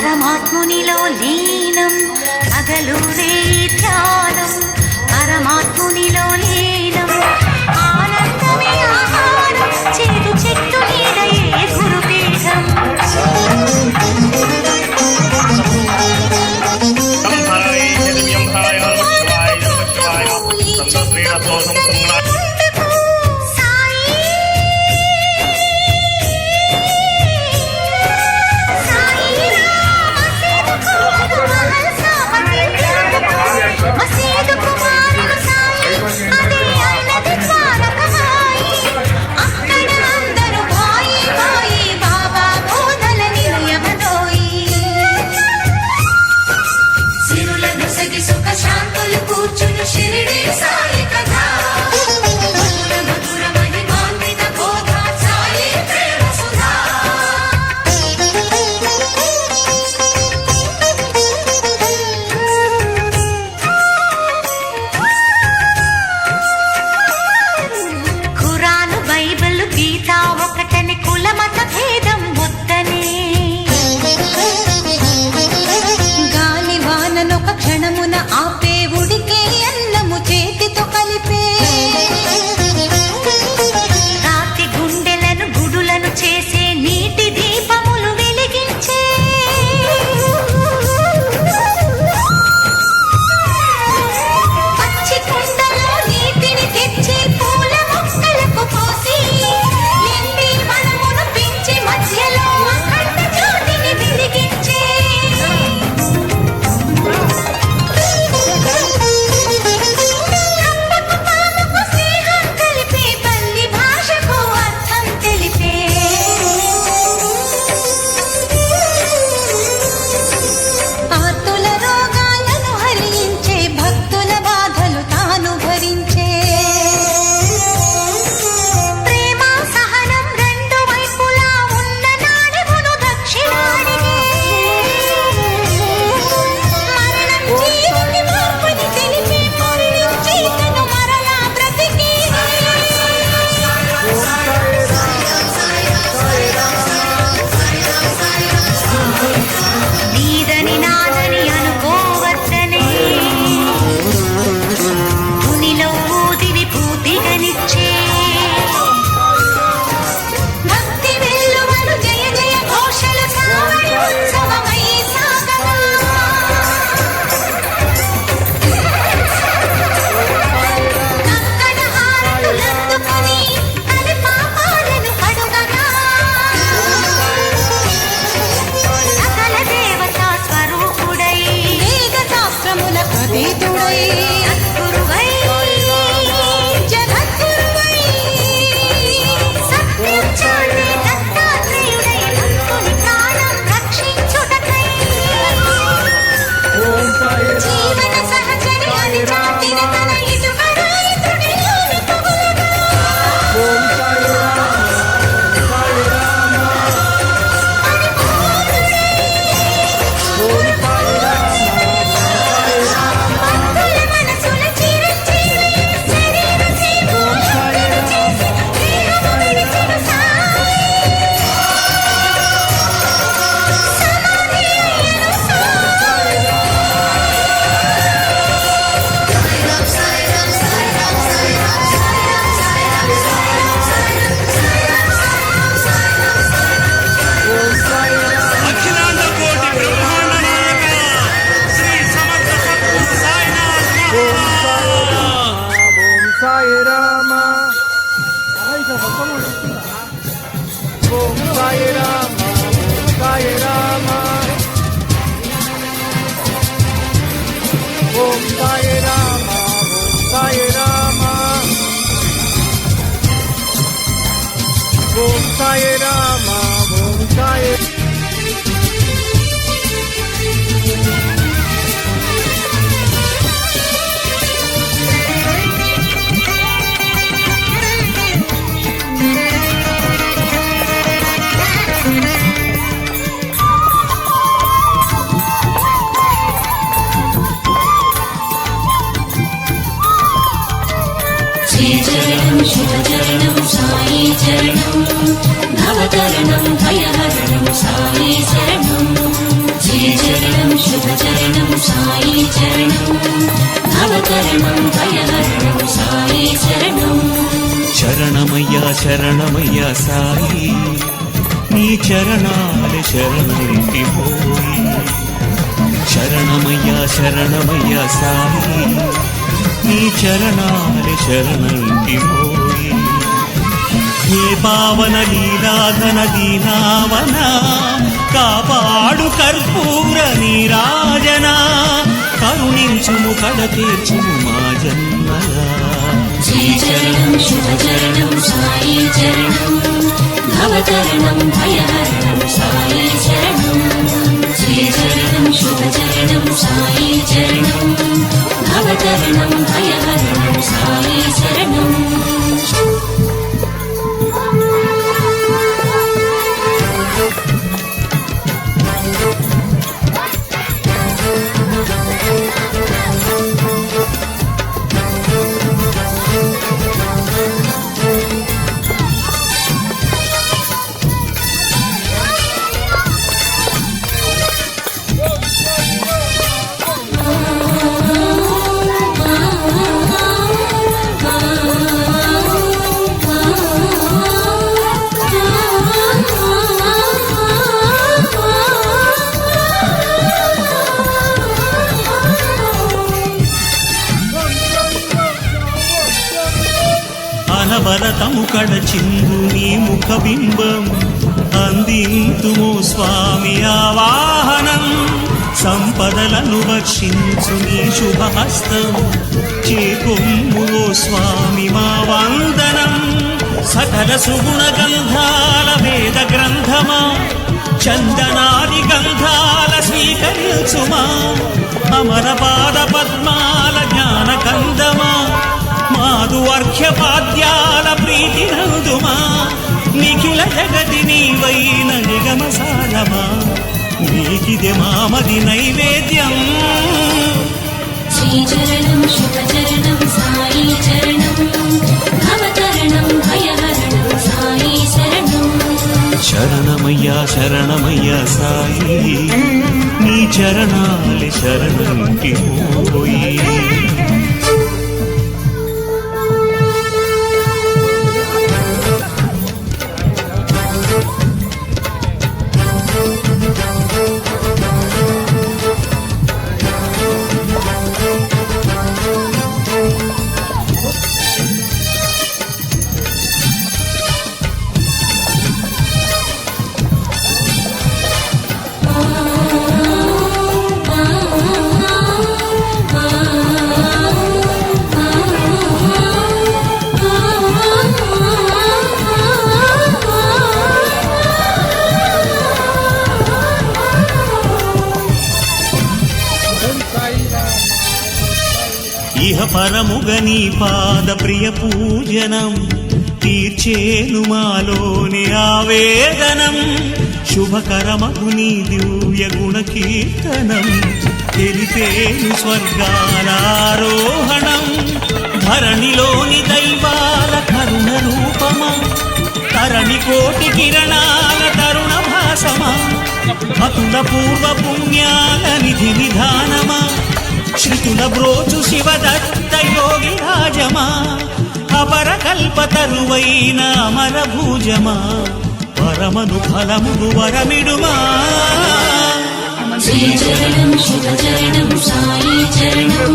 పరమాత్మునిలో లీనం పగలురే ధ్యానం పరమాత్మునిలో లీనం ఆనందమే ఆహారం చేదు చెట్టు నీడయే గురుపీఠం శివచరణం సాయి చరణం భవతరణం భయహరణం సాయి శరణం సాయి చరణం భవతరణం భయహరణం సాయి శరణం శరణమయ్యా శరణమయ్యా సాయి నీ చరణాలు శరణంటి పోయి శరణమయ్యా శరణమయ్యా సాయి నీ చరణాలు శరణంటి పోయి హే పావన లీలాధన దీనావన కాపాడు కర్పూర నీరాజన కరుణించుము కడ తీర్చుము మా జన్మలా శ్రీచరణం శుభచరణం సాయి చరణం భవతరణం భయహరణం సాయి శరణం శ్రీచరణం శుభచరణం సాయి చరణం భవతరణం భయహరణం సాయి శరణం అనవరతము కడచిందు నీ ముఖబింబం అందింతుము స్వామి ఆవాహనం సంపదలను వర్షించు నీ శుభహస్తం చేకొమ్ము ఓ స్వామి మా వందనం సకల సుగుణ గంధాల వేద గ్రంథమా చందనాది గంధాల స్వీకరించుమా అమర పాద పద్మాల జ్ఞాన కందమా మాదు అర్ఘ్యపాద్యాల ప్రీతి నందుమా నిఖిల జగతి నీవైన నిగమ సారమా నీకిదే మామది నైవేద్యం శ్రీచరణం శుభచరణం సాయి చరణం భవతరణం భయహరణం సాయి శరణం శరణమయ్యా శరణమయ్యా సాయి నీ చరణాలి శరణంకి పోయి ఇహ పరముగని పాద ప్రియ పూజనం తీర్చేను మాలోని ఆవేదనం శుభకరమగు నీ దివ్య గుణ కీర్తనం తెలిపేను స్వర్గాలారోహణం ధరణిలోని దైవాల కరుణ రూపమా తరణి కోటి కిరణాల తరుణ భాసమా అతుల పూర్వ పుణ్యాల నిధి విధానమా శృతుల బ్రోచు శివదత్త యోగి రాజమా అపర కల్పతరువైన అమర భూజమా పరమను ఫలమును వరమిడుమా శ్రీచరణం శుభచరణం సాయి చరణం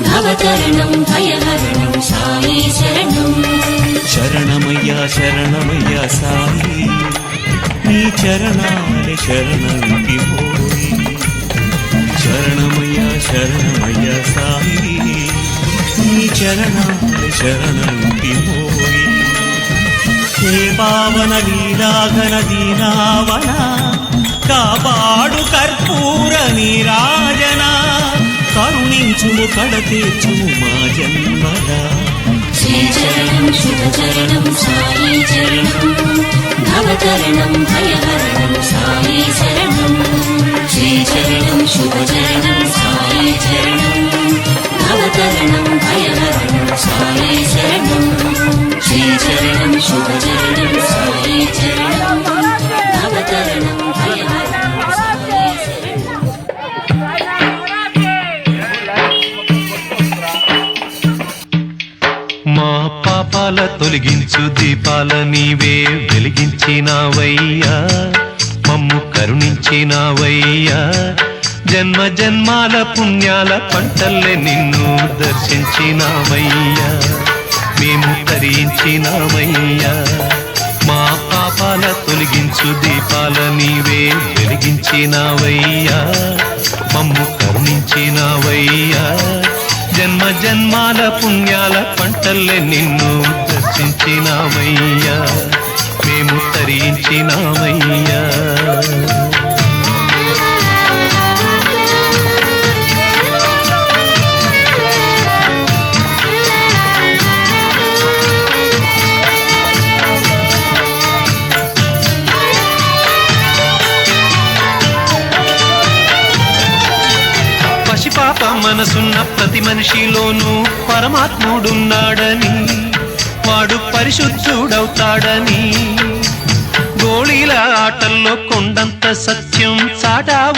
భవతరణం భయహరణం సాయి శరణం శరణమయ్యా శరణమయ్యా సాయి నీ చరణాలి శరణంకి పోయి శరణమయ్యా శరణమయ్యా సాయి నీ చరణాలి శరణంకి పోయి హే పావన లీలాఘన దీనావన కాపాడు కర్పూర నీరాజన కరుణించుము కడ తీర్చుము మా జన్మలా శ్రీచరణం శుభచరణం సాయి చరణం భవతరణం భయహరణం సాయి శరణం శ్రీచరణం శుభచరణం సాయి చరణం భవతరణం భయహరణం సాయి శరణం శ్రీచరణం శుభచరణం సాయి చరణం భవతరణం భయహరణం సాయి శరణం తొలగించు దీపాల నీవే వెలిగించినావయ్యా మమ్ము కరుణించినావయ్యా జన్మ జన్మాల పుణ్యాల పంటల్లే నిన్ను దర్శించినామయ్యా మేము తరించినామయ్యా మా పాపాల తొలగించు దీపాల నీవే వెలిగించినావయ్యా మమ్ము కరుణించినావయ్యా జన్మ జన్మాల పుణ్యాల పంటల్లే నిన్ను దర్శించినామయ్యా మేము తరించినామయ్యా పసిపాప మనసున్న ప్రతి మనిషిలోనూ పరమాత్ముడున్నాడని వాడు పరిశుద్ధుడవుతాడని గోళీల ఆటల్లో కొండంత సత్యం చాటావు